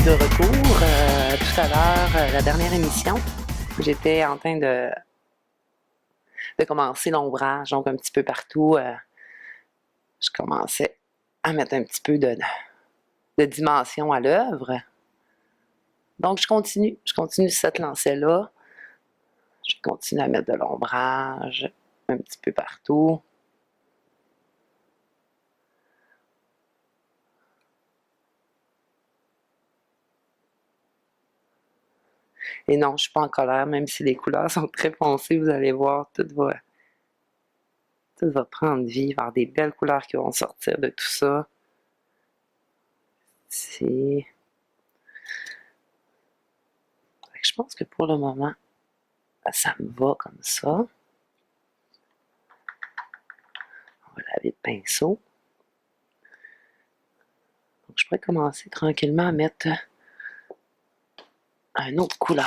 de retour. Tout à l'heure, la dernière émission, j'étais en train de commencer l'ombrage, donc un petit peu partout. Je commençais à mettre un petit peu de dimension à l'œuvre. Donc, je continue cette lancée-là. Je continue à mettre de l'ombrage un petit peu partout. Et non, je ne suis pas en colère, même si les couleurs sont très foncées, vous allez voir, tout va prendre vie, il va y avoir des belles couleurs qui vont sortir de tout ça. Je pense que pour le moment, ça me va comme ça. On va laver le pinceau. Donc, je pourrais commencer tranquillement à mettre une autre couleur.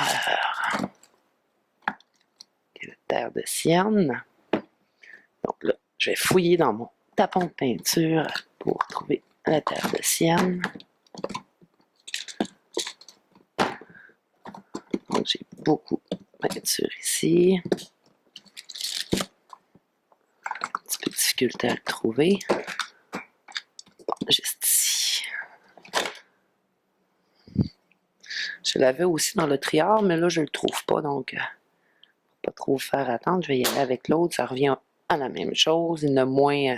La terre de sienne. Donc là, je vais fouiller dans mon tapon de peinture pour trouver la terre de sienne. Donc j'ai beaucoup de peinture ici. Un petit peu de difficulté à le trouver. Bon, juste ici. Je l'avais aussi dans le triard, mais là je le trouve pas, donc pas trop faire attendre. Je vais y aller avec l'autre, ça revient à la même chose. Il y a moins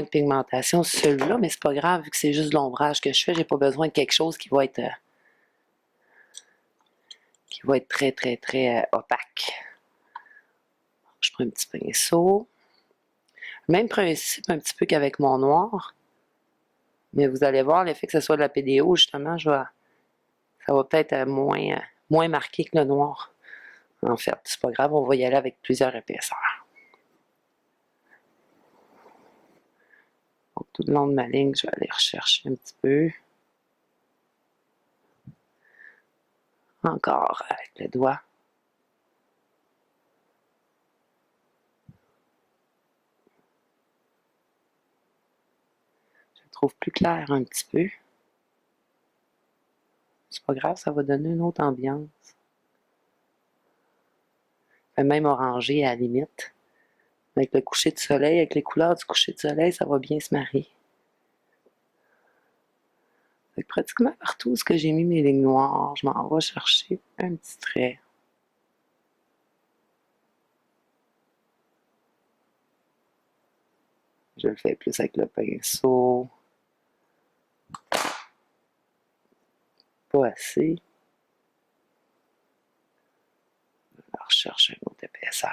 de pigmentation sur celui-là, mais c'est pas grave, vu que c'est juste de l'ombrage que je fais, j'ai pas besoin de quelque chose qui va être très, très, très opaque. Je prends un petit pinceau. Même principe un petit peu qu'avec mon noir. Mais vous allez voir, l'effet que ce soit de la PDO, justement, ça va peut-être moins marqué que le noir. En fait, c'est pas grave, on va y aller avec plusieurs épaisseurs. Donc, tout le long de ma ligne, je vais aller rechercher un petit peu. Encore avec le doigt. Je le trouve plus clair un petit peu. C'est pas grave, ça va donner une autre ambiance. Même orangé à la limite. Avec le coucher de soleil, avec les couleurs du coucher de soleil, ça va bien se marier. Fait que pratiquement partout où j'ai mis mes lignes noires, je m'en vais chercher un petit trait. Je le fais plus avec le pinceau. Pas assez. Alors, je cherche une autre épaisseur.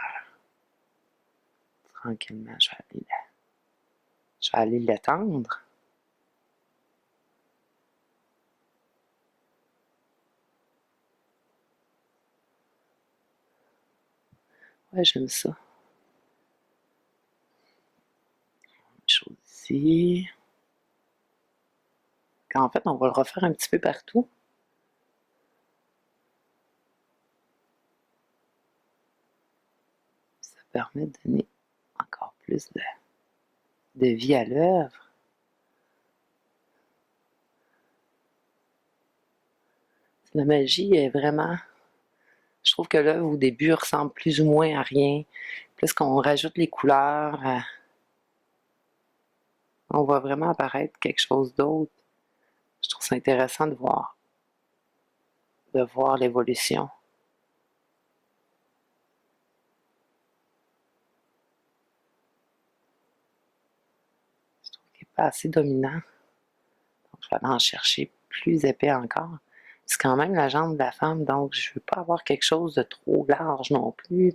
Tranquillement, je vais aller l'étendre. Ouais, j'aime ça. Une chose ici. En fait, on va le refaire un petit peu partout. Ça permet de donner encore plus de vie à l'œuvre. La magie est vraiment... Je trouve que l'œuvre au début ressemble plus ou moins à rien. Plus qu'on rajoute les couleurs, on voit vraiment apparaître quelque chose d'autre. Je trouve ça intéressant de voir l'évolution. Je trouve qu'il n'est pas assez dominant. Donc, je vais aller en chercher plus épais encore. C'est quand même la jambe de la femme, donc je ne veux pas avoir quelque chose de trop large non plus.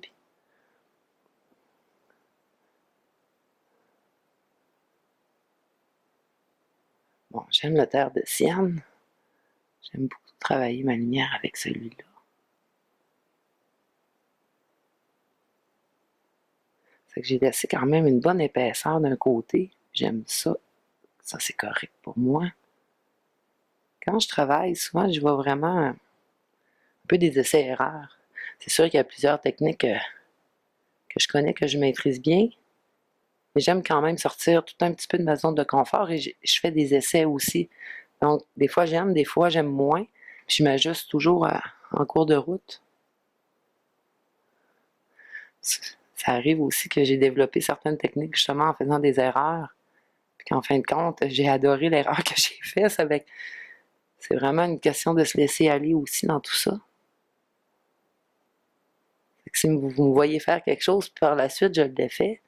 Bon, j'aime le terre de sienne. J'aime beaucoup travailler ma lumière avec celui-là. C'est que j'ai laissé quand même une bonne épaisseur d'un côté. J'aime ça. Ça, c'est correct pour moi. Quand je travaille, souvent, je vois vraiment un peu des essais-erreurs. C'est sûr qu'il y a plusieurs techniques que je connais, que je maîtrise bien, mais j'aime quand même sortir tout un petit peu de ma zone de confort et je fais des essais aussi Donc, des fois j'aime moins. Je m'ajuste toujours en cours de route. Ça arrive aussi que j'ai développé certaines techniques justement en faisant des erreurs. Puis qu'en fin de compte, j'ai adoré l'erreur que j'ai faite avec. C'est vraiment une question de se laisser aller aussi dans tout ça. Fait que si vous me voyez faire quelque chose, puis par la suite je l'ai fait,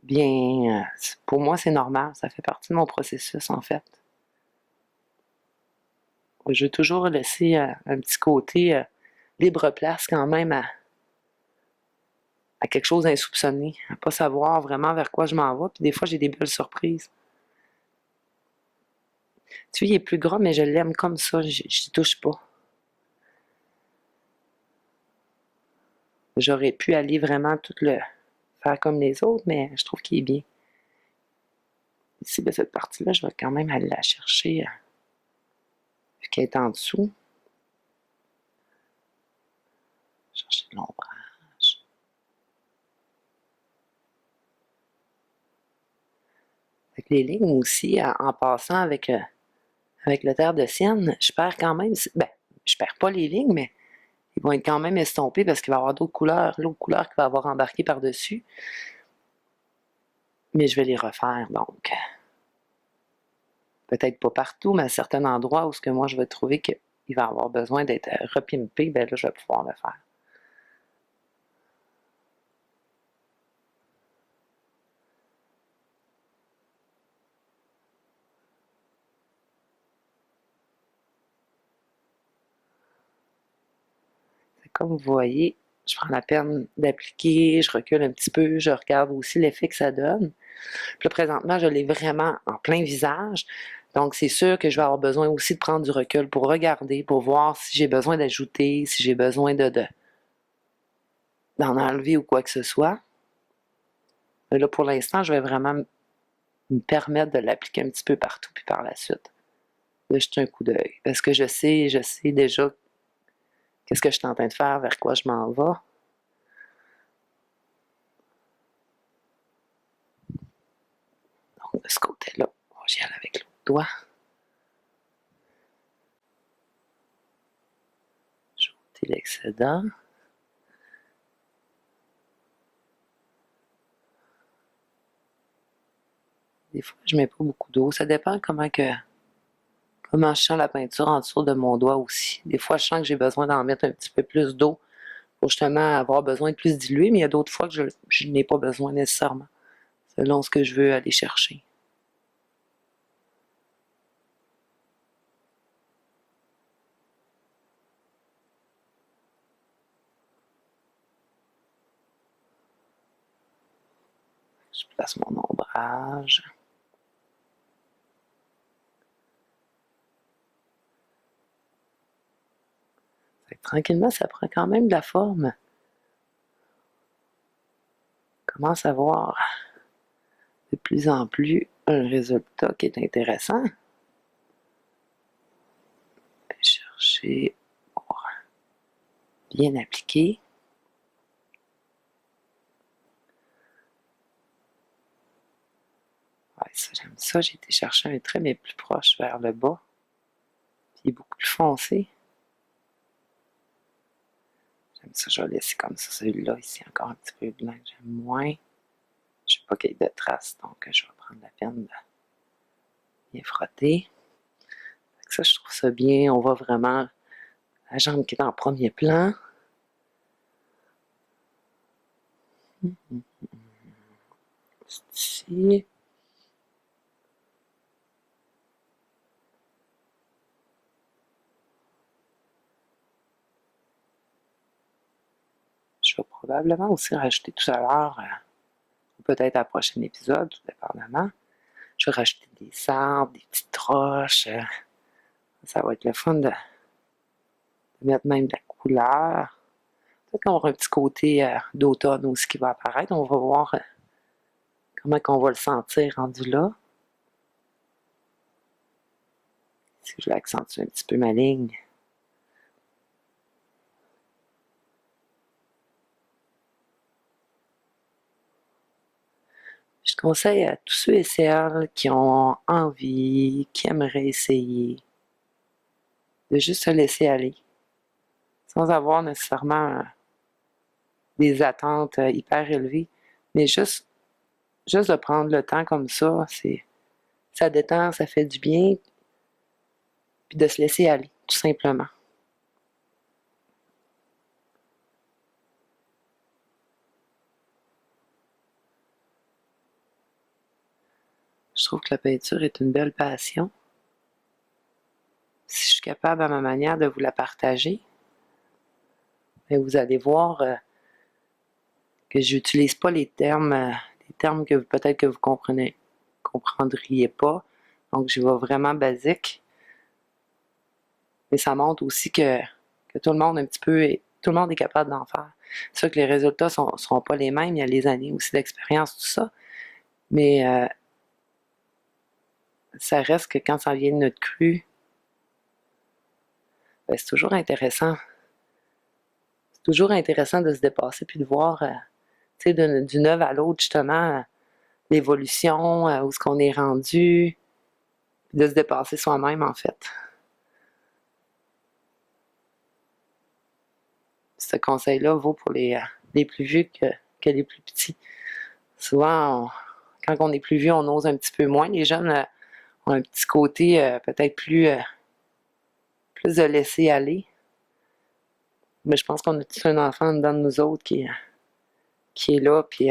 bien, pour moi c'est normal. Ça fait partie de mon processus en fait. Je veux toujours laisser un petit côté libre place quand même à quelque chose d'insoupçonné, à pas savoir vraiment vers quoi je m'en vais. Puis des fois, j'ai des belles surprises. Tu vois, il est plus gras, mais je l'aime comme ça. J'y touche pas. J'aurais pu aller vraiment tout le faire comme les autres, mais je trouve qu'il est bien. Ici, de cette partie-là, je vais quand même aller la chercher, vu qu'elle est en dessous. Chercher de l'ombrage. Avec les lignes aussi, en passant avec le terre de sienne, je perds quand même. Ben, je perds pas les lignes, mais ils vont être quand même estompés parce qu'il va y avoir d'autres couleurs, l'autre couleur qui va avoir embarqué par-dessus. Mais je vais les refaire, donc. Peut-être pas partout, mais à certains endroits où ce que moi je vais trouver qu'il va avoir besoin d'être repimpé, ben là, je vais pouvoir le faire. Comme vous voyez, je prends la peine d'appliquer, je recule un petit peu, je regarde aussi l'effet que ça donne. Puis là, présentement, je l'ai vraiment en plein visage. Donc, c'est sûr que je vais avoir besoin aussi de prendre du recul pour regarder, pour voir si j'ai besoin d'ajouter, si j'ai besoin d'en enlever ou quoi que ce soit. Mais là, pour l'instant, je vais vraiment me permettre de l'appliquer un petit peu partout, puis par la suite, de jeter un coup d'œil. Parce que je sais déjà qu'est-ce que je suis en train de faire, vers quoi je m'en vais. Donc, de ce côté-là, j'y aller avec l'autre doigt. J'ôter l'excédent. Des fois, je mets pas beaucoup d'eau. Ça dépend comment je sens la peinture en dessous de mon doigt aussi. Des fois, je sens que j'ai besoin d'en mettre un petit peu plus d'eau pour justement avoir besoin de plus diluer, mais il y a d'autres fois que je n'ai pas besoin nécessairement, selon ce que je veux aller chercher. Je place mon ombrage. Tranquillement, ça prend quand même de la forme. On commence à voir de plus en plus un résultat qui est intéressant. Je vais chercher pour bien appliquer. Ouais, ça, j'aime ça. J'ai été chercher un trait, mais plus proche vers le bas. Puis il est beaucoup plus foncé. J'aime ça, je vais laisser comme ça. Celui-là, ici, encore un petit peu blanc que j'aime moins. Je ne veux pas qu'il y ait de traces, donc je vais prendre la peine de bien frotter. Ça, je trouve ça bien. On voit vraiment la jambe qui est en premier plan. Ici. Je vais probablement aussi rajouter tout à l'heure, ou peut-être à la prochain épisode, tout dépendamment. Je vais rajouter des arbres, des petites roches. Ça va être le fun de mettre même de la couleur. Peut-être qu'on va avoir un petit côté d'automne aussi qui va apparaître. On va voir comment on va le sentir rendu là. Si je vais accentuer un petit peu ma ligne. Je conseille à tous ceux et celles qui ont envie, qui aimeraient essayer, de juste se laisser aller, sans avoir nécessairement des attentes hyper élevées, mais juste de prendre le temps comme ça détend, ça fait du bien, puis de se laisser aller, tout simplement. Je trouve que la peinture est une belle passion. Si je suis capable à ma manière de vous la partager, bien, vous allez voir que j'utilise pas les termes que peut-être que vous comprendriez pas. Donc, je vais vraiment basique. Mais ça montre aussi que tout le monde tout le monde est capable d'en faire. C'est sûr que les résultats seront pas les mêmes. Il y a les années aussi d'expérience, tout ça. Mais ça reste que quand ça vient de notre cru, ben, c'est toujours intéressant. C'est toujours intéressant de se dépasser puis de voir, tu sais, d'une œuvre à l'autre, justement, l'évolution, où est-ce qu'on est rendu, puis de se dépasser soi-même, en fait. Ce conseil-là vaut pour les plus vieux que les plus petits. Souvent, quand on est plus vieux, on ose un petit peu moins. Les jeunes ont un petit côté peut-être plus de laisser aller. Mais je pense qu'on a tous un enfant dedans de nous autres qui est là puis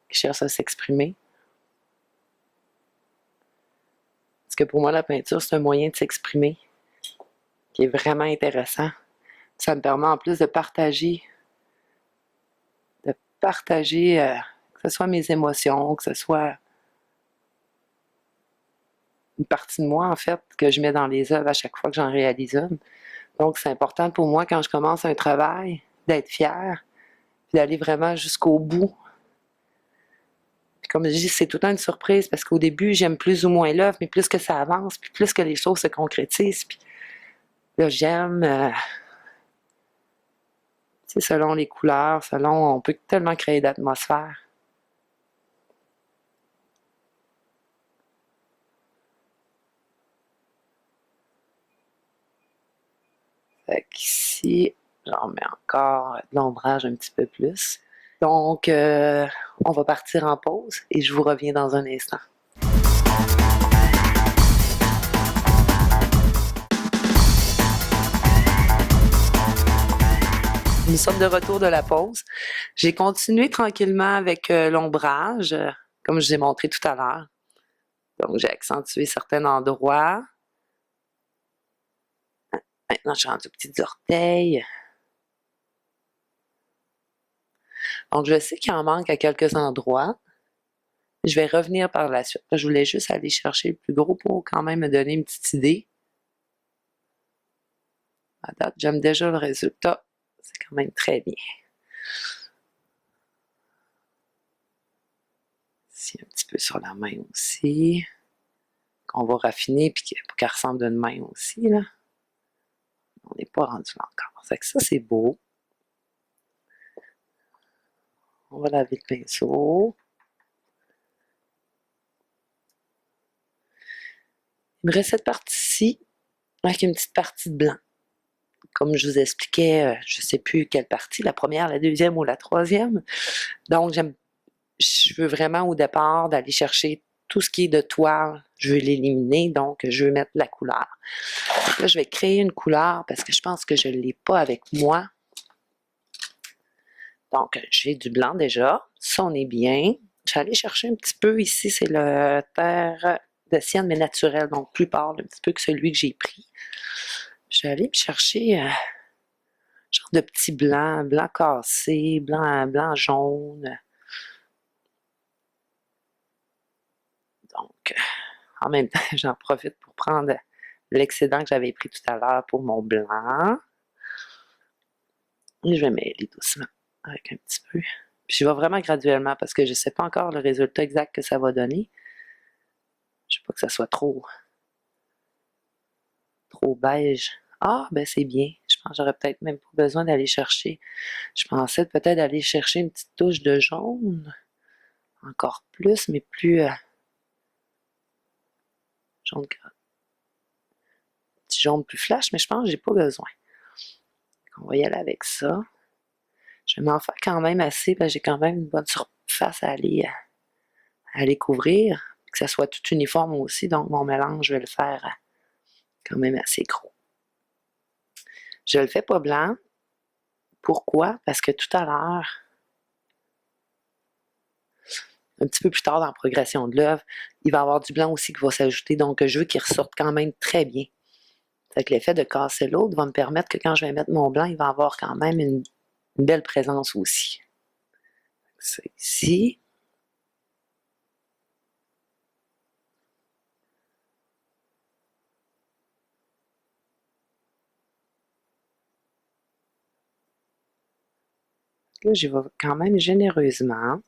qui cherche à s'exprimer. Parce que pour moi, la peinture, c'est un moyen de s'exprimer qui est vraiment intéressant. Ça me permet en plus de partager que ce soit mes émotions, que ce soit une partie de moi, en fait, que je mets dans les œuvres à chaque fois que j'en réalise une. Donc, c'est important pour moi, quand je commence un travail, d'être fière, puis d'aller vraiment jusqu'au bout. Puis comme je dis, c'est tout le temps une surprise, parce qu'au début, j'aime plus ou moins l'œuvre, mais plus que ça avance, puis plus que les choses se concrétisent, puis là, j'aime, tu sais, selon les couleurs, on peut tellement créer d'atmosphère. Fait qu'ici, j'en mets encore de l'ombrage un petit peu plus. Donc, on va partir en pause et je vous reviens dans un instant. Nous sommes de retour de la pause. J'ai continué tranquillement avec l'ombrage, comme je vous ai montré tout à l'heure. Donc, j'ai accentué certains endroits. Maintenant, je suis rendue aux petites orteils. Donc, je sais qu'il en manque à quelques endroits. Je vais revenir par la suite. Je voulais juste aller chercher le plus gros pour quand même me donner une petite idée. À date, j'aime déjà le résultat. C'est quand même très bien. Ici, un petit peu sur la main aussi. Qu'on va raffiner puis pour qu'elle ressemble à une main aussi, là. On n'est pas rendu là encore. Fait que ça, c'est beau. On va laver le pinceau. Il me reste cette partie-ci avec une petite partie de blanc. Comme je vous expliquais, je ne sais plus quelle partie, la première, la deuxième ou la troisième. Donc, je veux vraiment au départ d'aller chercher tout ce qui est de toile. Je veux l'éliminer, donc je veux mettre la couleur. Donc là, je vais créer une couleur parce que je pense que je ne l'ai pas avec moi. Donc, j'ai du blanc déjà. Ça, on est bien. Je vais aller chercher un petit peu ici, c'est le terre de sienne, mais naturel, donc plus pâle un petit peu que celui que j'ai pris. Je vais aller me chercher genre de petits blancs, blanc cassé, blanc jaune. Donc, en même temps, j'en profite pour prendre l'excédent que j'avais pris tout à l'heure pour mon blanc. Et je vais mêler doucement avec un petit peu. Puis je vais vraiment graduellement parce que je ne sais pas encore le résultat exact que ça va donner. Je ne veux pas que ça soit trop beige. Ah, ben c'est bien. Je pense que j'aurais peut-être même pas besoin d'aller chercher. Je pensais peut-être aller chercher une petite touche de jaune. encore plus, mais plus jaune, petit jaune plus flash, mais je pense que j'ai pas besoin. On va y aller avec ça. Je vais m'en faire quand même assez, parce que j'ai quand même une bonne surface à aller couvrir, que ça soit tout uniforme aussi, donc mon mélange, je vais le faire quand même assez gros. Je le fais pas blanc. Pourquoi? Parce que tout à l'heure, un petit peu plus tard dans la progression de l'œuvre, il va y avoir du blanc aussi qui va s'ajouter, donc je veux qu'il ressorte quand même très bien. Fait que l'effet de casser l'autre va me permettre que quand je vais mettre mon blanc, il va avoir quand même une belle présence aussi. Ça ici. Là, j'y vais quand même généreusement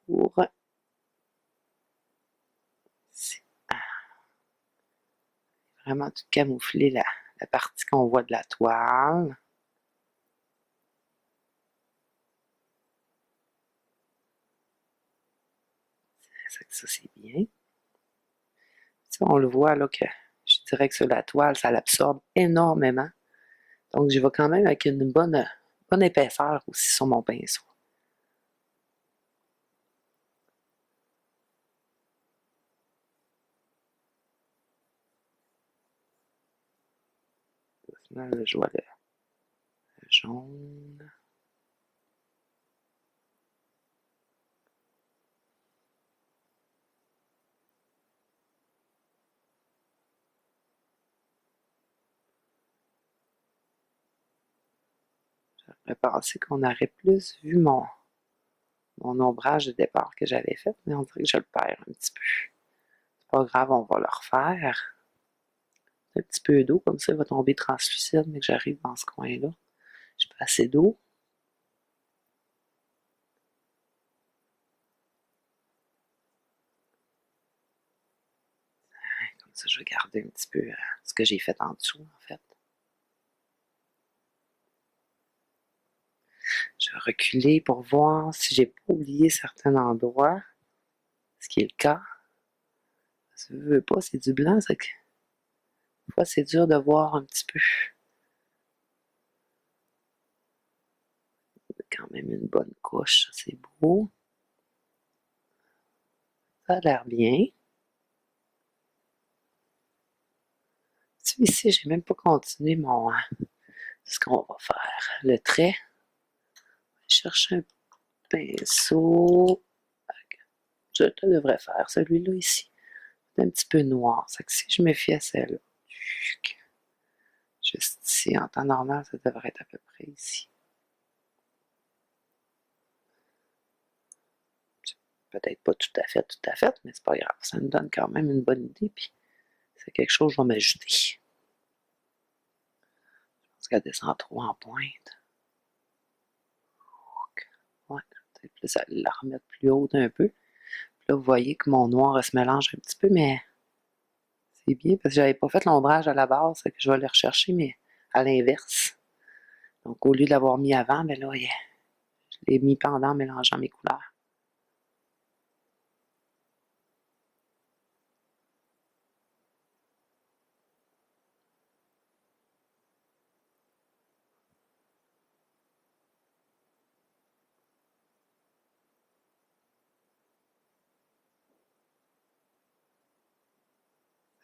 pour vraiment tout camoufler la partie qu'on voit de la toile. Ça, c'est bien. Ça, on le voit là que je dirais que sur la toile, ça l'absorbe énormément. Donc, je vais quand même avec une bonne épaisseur aussi sur mon pinceau. Là, je vois le jaune. J'aurais pensé qu'on aurait plus vu mon ombrage de départ que j'avais fait, mais on dirait que je le perds un petit peu. C'est pas grave, on va le refaire. Un petit peu d'eau, comme ça, il va tomber translucide, mais que j'arrive dans ce coin-là. J'ai pas assez d'eau. Comme ça, je vais garder un petit peu ce que j'ai fait en dessous, en fait. Je vais reculer pour voir si j'ai pas oublié certains endroits, ce qui est le cas. Si je veux pas, c'est du blanc, c'est que des fois c'est dur de voir un petit peu. Quand même une bonne couche, c'est beau. Ça a l'air bien. Ici, j'ai même pas continué ce qu'on va faire. Le trait. Je cherche un pinceau. Je devrais faire celui-là ici. C'est un petit peu noir. C'est que si je me fie à celle-là, juste ici, en temps normal, ça devrait être à peu près ici. Peut-être pas tout à fait, mais c'est pas grave. Ça me donne quand même une bonne idée. Puis c'est quelque chose que je vais m'ajouter. Je pense qu'elle descend trop en pointe. Ouais, peut-être plus à la remettre plus haute un peu. Puis là, vous voyez que mon noir se mélange un petit peu, mais c'est bien parce que j'avais pas fait l'ombrage à la base, c'est que je vais le rechercher, mais à l'inverse. Donc, au lieu de l'avoir mis avant, ben là, je l'ai mis pendant en mélangeant mes couleurs.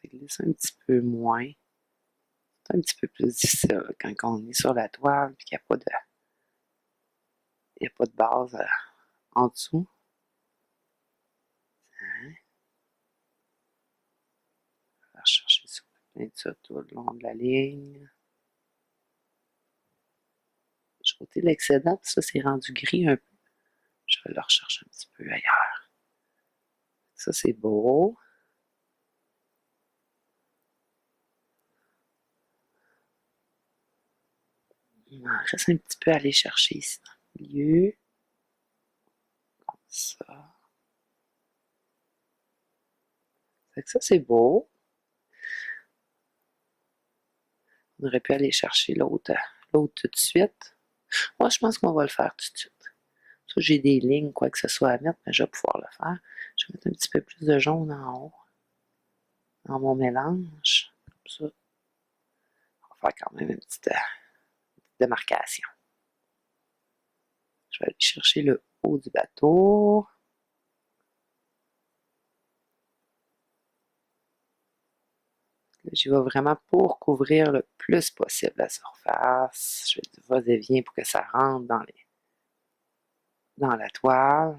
Ça glisse un petit peu moins. C'est un petit peu plus difficile quand on est sur la toile et qu'il n'y a pas de base en dessous. Hein? On va chercher sur la peinture tout le long de la ligne. Je vais ôter l'excédent, ça c'est rendu gris un peu. Je vais le rechercher un petit peu ailleurs. Ça c'est beau. Il m'en reste un petit peu à aller chercher ici dans le milieu. Comme ça. Fait que ça c'est beau. On aurait pu aller chercher l'autre tout de suite. Moi, je pense qu'on va le faire tout de suite. où j'ai des lignes, quoi que ce soit à mettre, mais je vais pouvoir le faire. Je vais mettre un petit peu plus de jaune en haut, dans mon mélange. Comme ça, on va faire quand même une petite démarcation. Je vais aller chercher le haut du bateau. J'y vais vraiment pour couvrir le plus possible la surface. Je vais du va-et-vient pour que ça rentre dans la toile.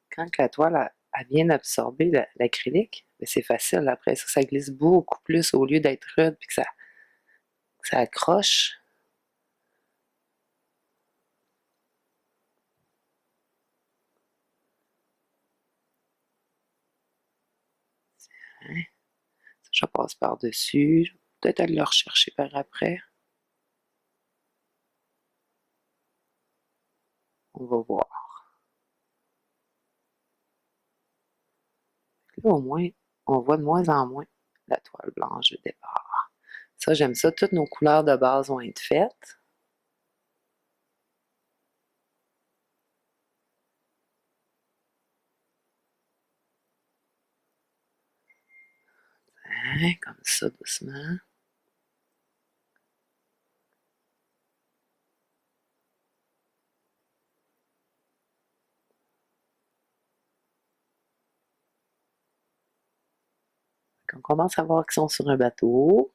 Quand la toile a bien absorbé l'acrylique, ben, c'est facile. Après ça, ça glisse beaucoup plus au lieu d'être rude et que ça accroche. Hein? Je passe par-dessus. Peut-être aller le rechercher par après. On va voir. Là, au moins, on voit de moins en moins la toile blanche de départ. Ça, j'aime ça. Toutes nos couleurs de base vont être faites. Hein, comme ça, doucement. Quand on commence à voir qu'ils sont sur un bateau,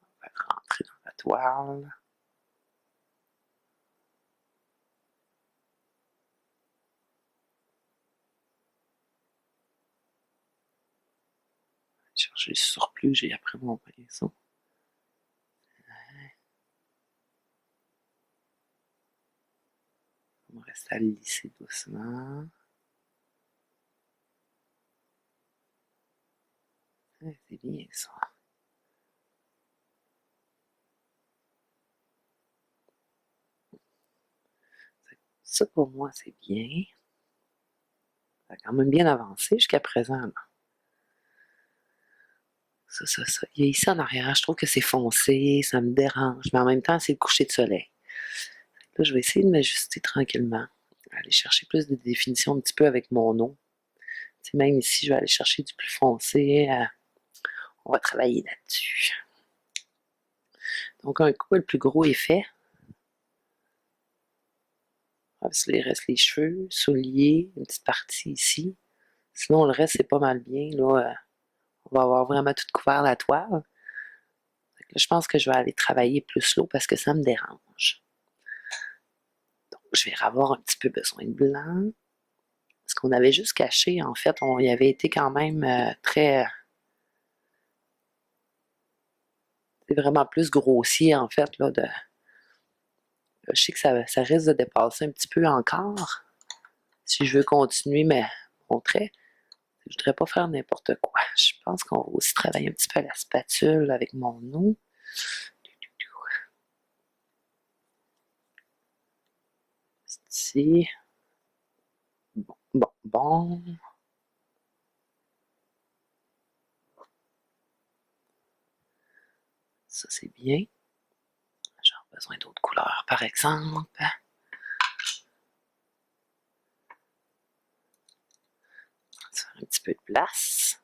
on va rentrer dans la toile. Chercher le surplus que j'ai après mon pinceau. On va rester à le lisser doucement. C'est bien ça. Ça, pour moi, c'est bien. Ça a quand même bien avancé jusqu'à présent. Là. Ça. Il y a ici en arrière, je trouve que c'est foncé, ça me dérange, mais en même temps, c'est le coucher de soleil. Là, je vais essayer de m'ajuster tranquillement. Aller chercher plus de définition un petit peu avec mon eau. T'sais, même ici, je vais aller chercher du plus foncé. On va travailler là-dessus. Donc, un coup, le plus gros est fait. Il reste les cheveux, souliers, une petite partie ici. Sinon, le reste, c'est pas mal bien. Là, on va avoir vraiment tout couvert la toile. Là, je pense que je vais aller travailler plus l'eau parce que ça me dérange. Donc, je vais avoir un petit peu besoin de blanc. Ce qu'on avait juste caché, en fait, on y avait été quand même très... C'est vraiment plus grossier, en fait, là, je sais que ça risque de dépasser un petit peu encore. Si je veux continuer mes mon trait, je ne voudrais pas faire n'importe quoi. Je pense qu'on va aussi travailler un petit peu à la spatule avec mon eau. Ici. Bon. Ça, c'est bien. J'ai besoin d'autres couleurs, par exemple. Ça fait un petit peu de place.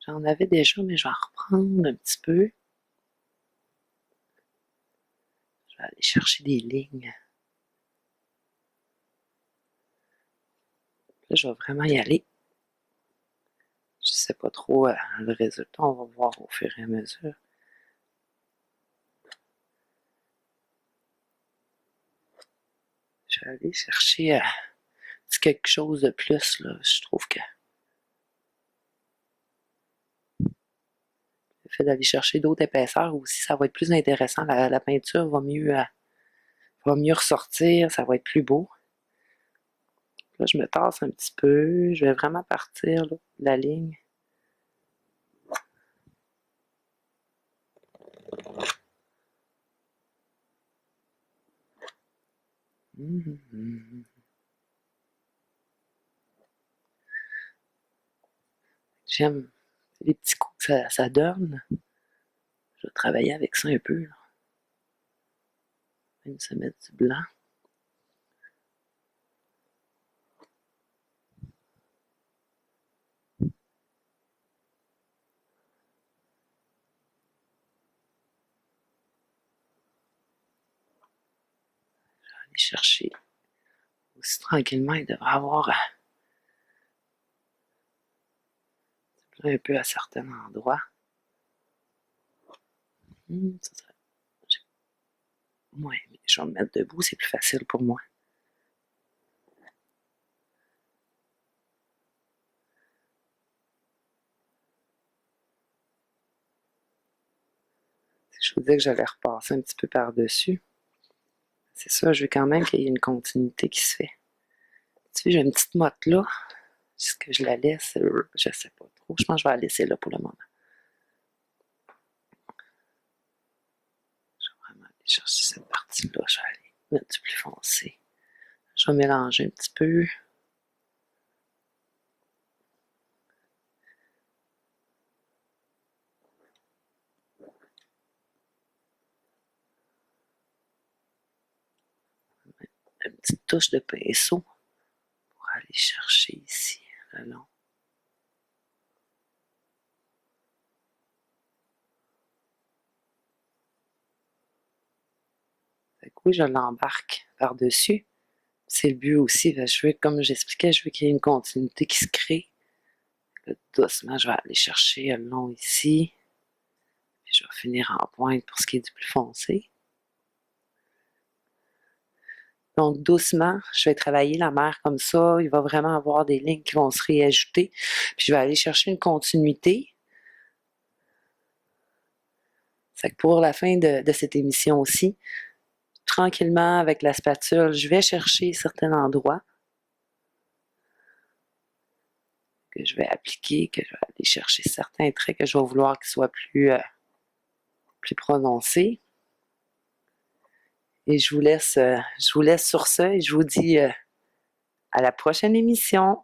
J'en avais déjà, mais je vais en reprendre un petit peu. Je vais aller chercher des lignes. Là, je vais vraiment y aller. Je ne sais pas trop le résultat. On va voir au fur et à mesure. Je vais aller chercher quelque chose de plus. Là. Je trouve que le fait d'aller chercher d'autres épaisseurs aussi, ça va être plus intéressant. La peinture va mieux va mieux ressortir, ça va être plus beau. Là, je me tasse un petit peu, je vais vraiment partir là, de la ligne. J'aime les petits coups que ça donne. Je vais travailler avec ça un peu. Là. Même se mettre du blanc. Je vais aller chercher aussi tranquillement. Il devrait avoir du blanc un peu à certains endroits. Ça, ouais, mais je vais me mettre debout, c'est plus facile pour moi. Je vous disais que j'allais repasser un petit peu par-dessus. C'est ça, je veux quand même qu'il y ait une continuité qui se fait. Tu sais, j'ai une petite motte là. Est-ce que je la laisse? Je sais pas trop. Je pense que je vais la laisser là pour le moment. Je vais vraiment aller chercher cette partie-là. Je vais aller mettre du plus foncé. Je vais mélanger un petit peu. Une petite touche de pinceau pour aller chercher ici le long. Fait que oui, je l'embarque par-dessus. C'est le but aussi. Je veux, comme j'expliquais, je veux qu'il y ait une continuité qui se crée. Là, doucement, je vais aller chercher le long ici. Puis je vais finir en pointe pour ce qui est du plus foncé. Donc, doucement, je vais travailler la mer comme ça. Il va vraiment avoir des lignes qui vont se réajouter. Puis je vais aller chercher une continuité. Fait que pour la fin de cette émission aussi, tranquillement, avec la spatule, je vais chercher certains endroits que je vais appliquer, que je vais aller chercher certains traits que je vais vouloir qu'ils soient plus prononcés. Et je vous laisse sur ça et je vous dis à la prochaine émission.